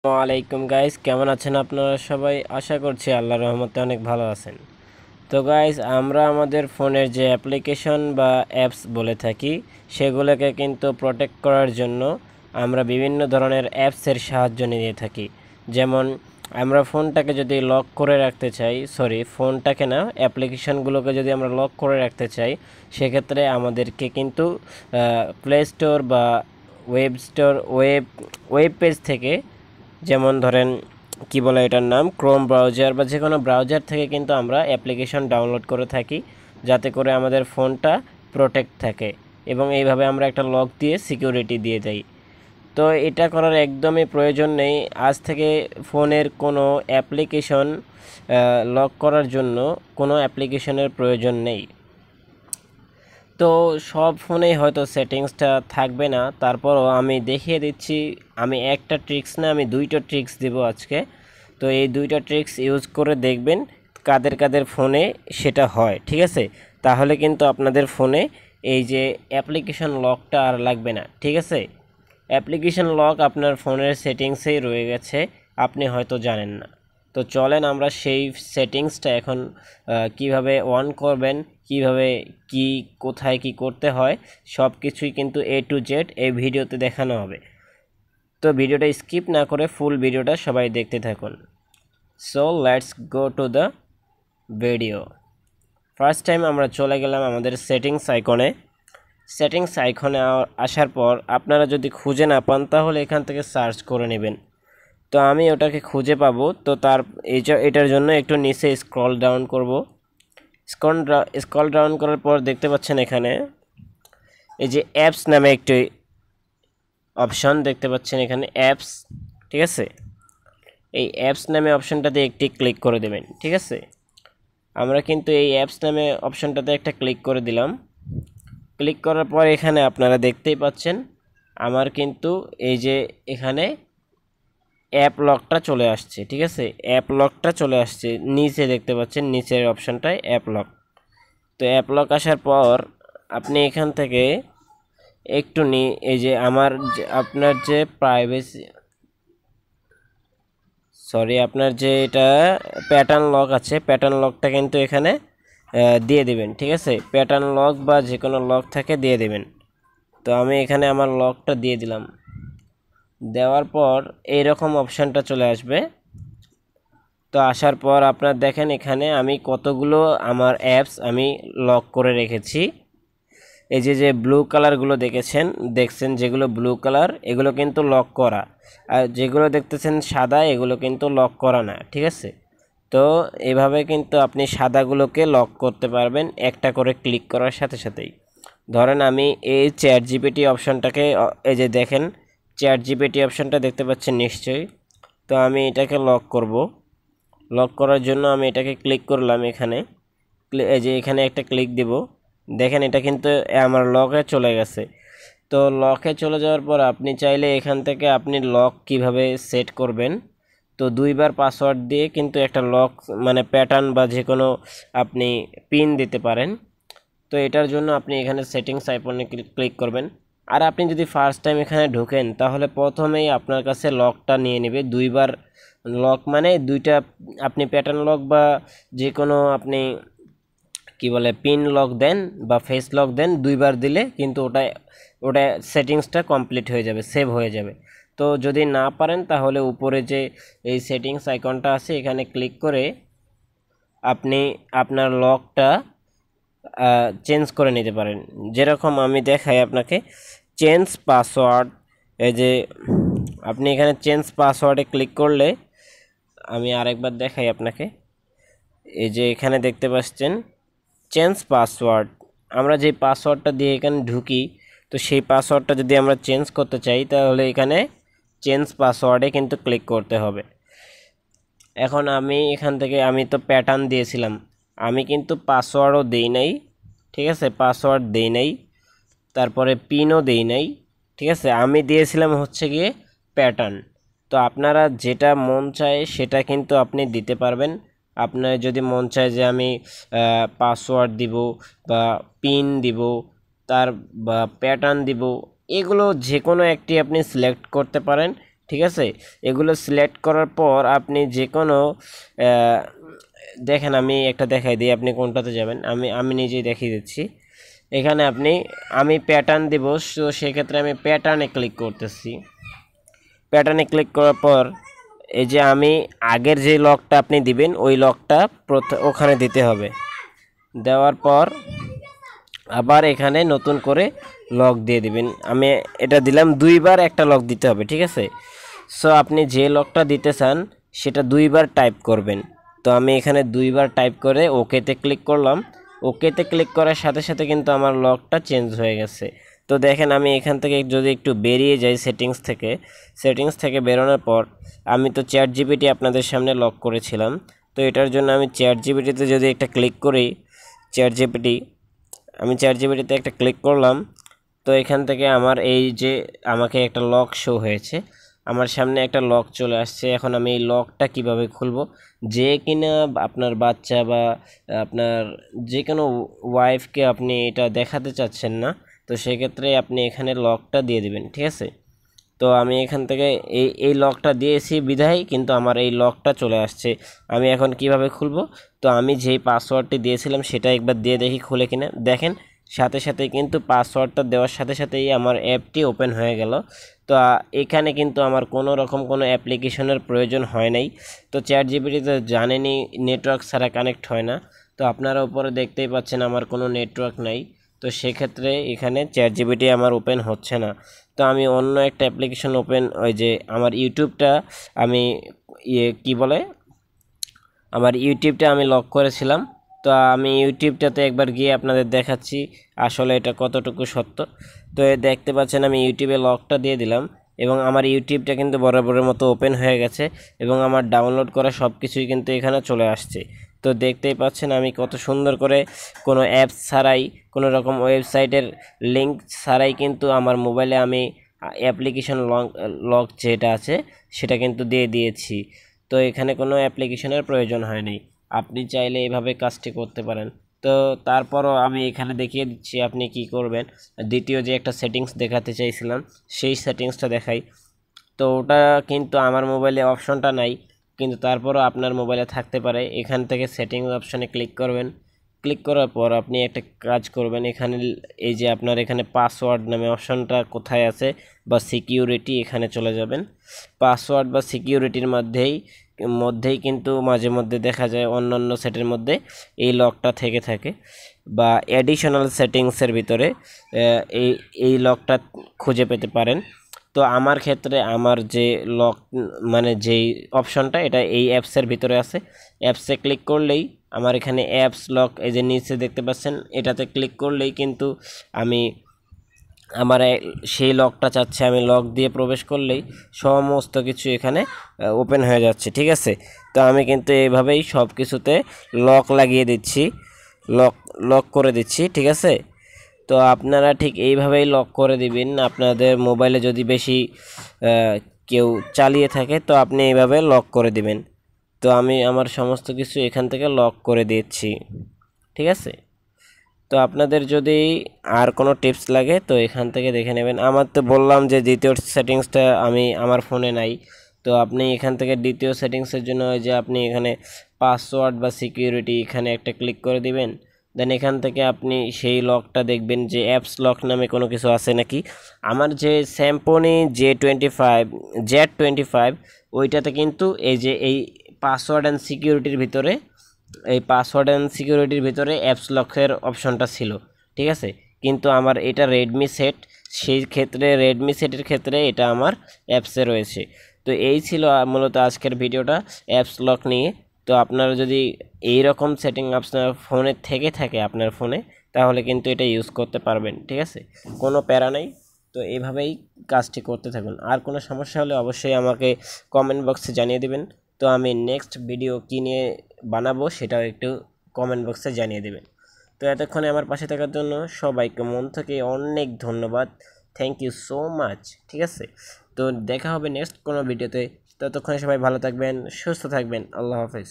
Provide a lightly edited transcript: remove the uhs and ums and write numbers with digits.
ওয়ালাইকুম গাইস, কেমন আছেন আপনারা সবাই? আশা করছি আল্লাহর রহমতে অনেক ভালো আছেন। তো গাইস, আমরা আমাদের ফোনের যে অ্যাপ্লিকেশন বা অ্যাপস বলে থাকি সেগুলোকে কিন্তু প্রোটেক্ট করার জন্য আমরা বিভিন্ন ধরনের অ্যাপসের সাহায্য নিয়ে থাকি। যেমন আমরা ফোনটাকে যদি লক করে রাখতে চাই, ফোনটাকে না, অ্যাপ্লিকেশনগুলোকে যদি আমরা লক করে রাখতে চাই, সেক্ষেত্রে আমাদেরকে কিন্তু প্লে স্টোর বা ওয়েব পেজ থেকে, যেমন ধরেন কি বলে এটার নাম, ক্রোম ব্রাউজার বা যে কোনো ব্রাউজার থেকে কিন্তু আমরা অ্যাপ্লিকেশন ডাউনলোড করে থাকি, যাতে করে আমাদের ফোনটা প্রোটেক্ট থাকে এবং এইভাবে আমরা একটা লক দিয়ে সিকিউরিটি দিয়ে দেই। তো এটা করার একদমই প্রয়োজন নেই। আজ থেকে ফোনের কোনো অ্যাপ্লিকেশন লক করার জন্য কোনো অ্যাপ্লিকেশনের প্রয়োজন নেই। তো সব ফোনেই হয়তো সেটিংসটা থাকবে না, তারপরও আমি দেখিয়ে দিচ্ছি। আমি একটা ট্রিক্স না, আমি দুইটা ট্রিক্স দেব আজকে। তো এই দুইটা ট্রিক্স ইউজ করে দেখবেন কাদের কাদের ফোনে সেটা হয়, ঠিক আছে? তাহলে কিন্তু আপনাদের ফোনে এই যে অ্যাপ্লিকেশন লকটা আর লাগবে না, ঠিক আছে? অ্যাপ্লিকেশন লক আপনার ফোনের সেটিংসেই রয়ে গেছে, আপনি হয়তো জানেন না। তো চলেন আমরা সেই সেটিংসটা এখন কিভাবে অন করবেন, কিভাবে কি, কোথায় কি করতে হয়, সব কিছুই কিন্তু A to Z এই ভিডিওতে দেখানো হবে। তো ভিডিওটা স্কিপ না করে ফুল ভিডিওটা সবাই দেখতে থাকুন। So let's go to the video. First time আমরা চলে গেলাম আমাদের সেটিংস আইকনে। সেটিংস আইকনে আসার পর আপনারা যদি খুঁজে না পান তাহলে এখান থেকে সার্চ করে নেবেন। তো আমি ওটাকে খুঁজে পাবো, তো এটার জন্য একটু নিচে স্ক্রল ডাউন করব। স্ক্রল ডাউন করার পর দেখতে পাচ্ছেন এখানে এই যে অ্যাপস নামে একটি অপশন দেখতে পাচ্ছেন, এখানে অ্যাপস, ঠিক আছে? এই অ্যাপস নামে অপশনটাতে একটি ক্লিক করে দেবেন, ঠিক আছে? আমরা কিন্তু এই অ্যাপস নামে অপশনটাতে একটা ক্লিক করে দিলাম। ক্লিক করার পর এখানে আপনারা দেখতেই পাচ্ছেন আমার কিন্তু এই যে এখানে অ্যাপ লকটা চলে আসছে, ঠিক আছে? অ্যাপ লকটা চলে আসছে, নিচে দেখতে পাচ্ছেন নিচের অপশনটায় অ্যাপ লক। তো অ্যাপ লক আসার পর আপনি এখান থেকে একটু এই যে আপনার যে আপনার যে এটা প্যাটার্ন লক আছে, প্যাটার্ন লকটা কিন্তু এখানে দিয়ে দিবেন, ঠিক আছে? প্যাটার্ন লক বা যে কোনো লক থাকে দিয়ে দিবেন। তো আমি এখানে আমার লকটা দিয়ে দিলাম। দেওয়ার পর এইরকম অপশানটা চলে আসবে। তো আসার পর আপনার দেখেন এখানে আমি কতগুলো আমার অ্যাপস আমি লক করে রেখেছি। এই যে ব্লু কালারগুলো দেখছেন যেগুলো ব্লু কালার, এগুলো কিন্তু লক করা। আর যেগুলো দেখতেছেন সাদা, এগুলো কিন্তু লক করা না, ঠিক আছে? তো এভাবে কিন্তু আপনি সাদাগুলোকে লক করতে পারবেন একটা করে ক্লিক করার সাথে সাথেই। ধরেন আমি এই চ্যাট জিপিটি অপশানটাকে, এই যে দেখেন চ্যাট জিপিটি অপশানটা দেখতে পাচ্ছেন নিশ্চয়ই। তো আমি এটাকে লক করব। লক করার জন্য আমি এটাকে ক্লিক করলাম এখানে। এই যে এখানে একটা ক্লিক দিব, দেখেন এটা কিন্তু আমার লকে চলে গেছে। তো লকে চলে যাওয়ার পর আপনি চাইলে এখান থেকে আপনি লক কিভাবে সেট করবেন, তো দুইবার পাসওয়ার্ড দিয়ে কিন্তু একটা লক মানে প্যাটার্ন বা যে কোনো আপনি পিন দিতে পারেন। তো এটার জন্য আপনি এখানে সেটিংস আইকনে ক্লিক করবেন। আর আপনি যদি ফার্স্ট টাইম এখানে ঢোকেন তাহলে প্রথমেই আপনার কাছে লকটা নিয়ে নেবে দুইবার। লক মানে দুইটা, আপনি প্যাটার্ন লক বা যে কোনো আপনি কি বলে পিন লক দেন বা ফেস লক দেন, দুইবার দিলে কিন্তু ওটা সেটিংসটা কমপ্লিট হয়ে যাবে, সেভ হয়ে যাবে। তো যদি না পারেন তাহলে উপরে যে এই সেটিংস আইকনটা আছে এখানে ক্লিক করে আপনি আপনার লকটা চেঞ্জ করে নিতে পারেন। যেরকম আমি দেখাই আপনাকে, চেঞ্জ পাসওয়ার্ড। এই যে আপনি এখানে চেঞ্জ পাসওয়ার্ডে ক্লিক করলে, আমি আরেকবার দেখাই আপনাকে, এই যে এখানে দেখতে পাচ্ছেন চেঞ্জ পাসওয়ার্ড। আমরা যে পাসওয়ার্ডটা দিয়ে এখানে ঢুকি, তো সেই পাসওয়ার্ডটা যদি আমরা চেঞ্জ করতে চাই তাহলে এখানে চেঞ্জ পাসওয়ার্ডে কিন্তু ক্লিক করতে হবে। এখন আমি এখান থেকে, আমি তো প্যাটার্ন দিয়েছিলাম, আমি কিন্তু পাসওয়ার্ডও দেই নাই, ঠিক আছে? পাসওয়ার্ড দেই নাই, তারপরে পিনও দেই নাই, ঠিক আছে? আমি দিয়েছিলাম হচ্ছে গিয়ে প্যাটার্ন। তো আপনারা যেটা মন চায় সেটা কিন্তু আপনি দিতে পারবেন। আপনার যদি মন চায় যে আমি পাসওয়ার্ড দিব বা পিন দিব বা প্যাটার্ন দিব, এগুলো যে কোনো একটি আপনি সিলেক্ট করতে পারেন, ঠিক আছে। এগুলো সিলেক্ট করার পর আপনি যে কোনো দেখেন আমি একটা দেখাই দিই আপনি কোনটাতে যাবেন, আমি নিজেই দেখিয়ে দিচ্ছি। এখানে আমি প্যাটার্ন দেব, তো সেক্ষেত্রে আমি প্যাটার্নে ক্লিক করতেছি। প্যাটার্নে ক্লিক করার পর এই যে আমি আগের যে লকটা আপনি দিবেন ওই লকটা ওখানে দিতে হবে। দেওয়ার পর আবার এখানে নতুন করে লক দিয়ে দিবেন। আমি এটা দিলাম, দুইবার একটা লক দিতে হবে, ঠিক আছে। সো আপনি যে লকটা দিতে চান সেটা দুইবার টাইপ করবেন। তো আমি এখানে দুইবার টাইপ করে ওকেতে ক্লিক করলাম। ওকেতে ক্লিক করার সাথে সাথে কিন্তু আমার লকটা চেঞ্জ হয়ে গেছে। তো দেখেন আমি এখান থেকে যদি একটু বেরিয়ে যাই সেটিংস থেকে বেরোনোর পর আমি তো চ্যাট জিপিটি আপনাদের সামনে লক করেছিলাম। তো এটার জন্য আমি চ্যাট জিপিটিতে যদি একটা ক্লিক করি, আমি চ্যাট জিপিটিতে একটা ক্লিক করলাম। তো এখান থেকে আমার এই যে আমাকে একটা লক শো হয়েছে, আমার সামনে একটা লক চলে আসছে। এখন আমি এই লকটা কিভাবে খুলবো, যে কিনা আপনার বাচ্চা বা আপনার যে কোনো ওয়াইফকে আপনি এটা দেখাতে চাচ্ছেন না, তো সেক্ষেত্রে আপনি এখানে লকটা দিয়ে দিবেন, ঠিক আছে। তো আমি এখান থেকে এই লকটা দিয়েছি বিধায় কিন্তু আমার এই লকটা চলে আসছে। আমি এখন কিভাবে খুলবো, তো আমি যেই পাসওয়ার্ডটি দিয়েছিলাম সেটা একবার দিয়ে দেখি খুলে কিনা। দেখেন সাথে সাথে কিন্তু পাসওয়ার্ডটা দেওয়ার সাথে সাথেই আমার অ্যাপটি ওপেন হয়ে গেল। তো এখানে কিন্তু আমার কোনো রকম কোনো অ্যাপ্লিকেশনের প্রয়োজন হয় নাই। তো চ্যাট জিপিটিতে জানেনই নেটওয়ার্ক ছাড়া কানেক্ট হয় না। তো আপনারা উপরে দেখতেই পাচ্ছেন আমার কোনো নেটওয়ার্ক নাই। তো সেক্ষেত্রে এখানে চ্যাট জিপিটি আমার ওপেন হচ্ছে না। তো আমি অন্য একটা অ্যাপ্লিকেশন ওপেন, ওই যে আমার ইউটিউবটা আমি আমার ইউটিউবটা আমি লক করেছিলাম। তো আমি ইউটিউবটাতে একবার গিয়ে আপনাদের দেখাচ্ছি আসলে এটা কতটুকু সত্য। তো দেখতে পাচ্ছেন আমি ইউটিউবে লকটা দিয়ে দিলাম এবং আমার ইউটিউবটা কিন্তু বরাবরের মতো ওপেন হয়ে গেছে এবং আমার ডাউনলোড করা সব কিছুই কিন্তু এখানে চলে আসছে। তো দেখতেই পাচ্ছেন আমি কত সুন্দর করে কোনো অ্যাপস ছাড়াই, কোনো রকম ওয়েবসাইটের লিঙ্ক ছাড়াই কিন্তু আমার মোবাইলে আমি অ্যাপ্লিকেশন লক যেটা আছে সেটা কিন্তু দিয়ে দিয়েছি। তো এখানে কোনো অ্যাপ্লিকেশনের প্রয়োজন হয়নি। আপনি চাইলে এভাবে কাজটি করতে পারেন। তো তারপরও আমি এখানে দেখিয়ে দিচ্ছি আপনি কি করবেন। দ্বিতীয় যে একটা সেটিংস দেখাতে চাইছিলাম সেই সেটিংসটা দেখাই। তো ওটা কিন্তু আমার মোবাইলে অপশনটা নাই, কিন্তু তারপরও আপনার মোবাইলে থাকতে পারে। এখান থেকে সেটিংস অপশনে ক্লিক করবেন। ক্লিক করার পর আপনি একটা কাজ করবেন, এখানে এই যে আপনার এখানে পাসওয়ার্ড নামে অপশনটা কোথায় আছে বা সিকিউরিটি, এখানে চলে যাবেন। পাসওয়ার্ড বা সিকিউরিটির মধ্যেই কিন্তু মাঝে মধ্যে দেখা যায় অন্যান্য সেটের মধ্যে এই লকটা থেকে থাকে বা অ্যাডিশনাল সেটিংসের ভিতরে এই লকটা খুঁজে পেতে পারেন। তো আমার ক্ষেত্রে আমার যে লক মানে যেই অপশনটা এটা এই অ্যাপসের ভিতরে আছে। অ্যাপসে ক্লিক করলেই আমার এখানে অ্যাপস লক এই যে নিচে দেখতে পাচ্ছেন, এটাতে ক্লিক করলেই কিন্তু আমি আমার সেই লকটা চাচ্ছে, আমি লক দিয়ে প্রবেশ করলেই সমস্ত কিছু এখানে ওপেন হয়ে যাচ্ছে, ঠিক আছে। তো আমি কিন্তু এইভাবেই সব কিছুতে লক লাগিয়ে দিচ্ছি, লক লক করে দিচ্ছি, ঠিক আছে। তো আপনারা ঠিক এইভাবেই লক করে দিবেন। আপনাদের মোবাইলে যদি বেশি কেউ চালিয়ে থাকে তো আপনি এইভাবে লক করে দিবেন। তো আমি আমার সমস্ত কিছু এখান থেকে লক করে দিচ্ছি, ঠিক আছে। তো আপনাদের যদি আর কোনো টিপস লাগে তো এখান থেকে দেখে নেবেন। আমার তো বললাম যে দ্বিতীয় সেটিংসটা আমার ফোনে নাই। তো আপনি এখান থেকে দ্বিতীয় সেটিংসের জন্য ওই যে আপনি এখানে পাসওয়ার্ড বা সিকিউরিটি এখানে একটা ক্লিক করে দিবেন। দেন এখান থেকে আপনি সেই লকটা দেখবেন যে অ্যাপস লক নামে কোনো কিছু আছে নাকি। আমার যে স্যামসং Z25 ওইটাতে কিন্তু এই যে এই পাসওয়ার্ড অ্যান্ড সিকিউরিটির ভিতরে অ্যাপস লকের অপশনটা ছিল, ঠিক আছে। কিন্তু আমার এটা রেডমি সেট, সেই ক্ষেত্রে রেডমি সেটের ক্ষেত্রে এটা আমার অ্যাপসে রয়েছে। তো এই ছিল মূলত আজকের ভিডিওটা অ্যাপস লক নিয়ে। তো আপনারা যদি এই রকম সেটিং আপনার ফোনে থেকে থাকে আপনার ফোনে, তাহলে কিন্তু এটা ইউজ করতে পারবেন, ঠিক আছে, কোনো প্যারা নেই। তো এইভাবেই কাজটি করতে থাকুন। আর কোনো সমস্যা হলে অবশ্যই আমাকে কমেন্ট বক্সে জানিয়ে দেবেন। তো আমি নেক্সট ভিডিও কী নিয়ে বানাবো সেটাও একটু কমেন্ট বক্সে জানিয়ে দেবেন। তো এতক্ষণে আমার পাশে থাকার জন্য সবাইকে মন থেকে অনেক ধন্যবাদ। থ্যাংক ইউ সো মাচ, ঠিক আছে। তো দেখা হবে নেক্সট কোনো ভিডিওতে। ততক্ষণে সবাই ভালো থাকবেন, সুস্থ থাকবেন। আল্লাহ হাফেজ।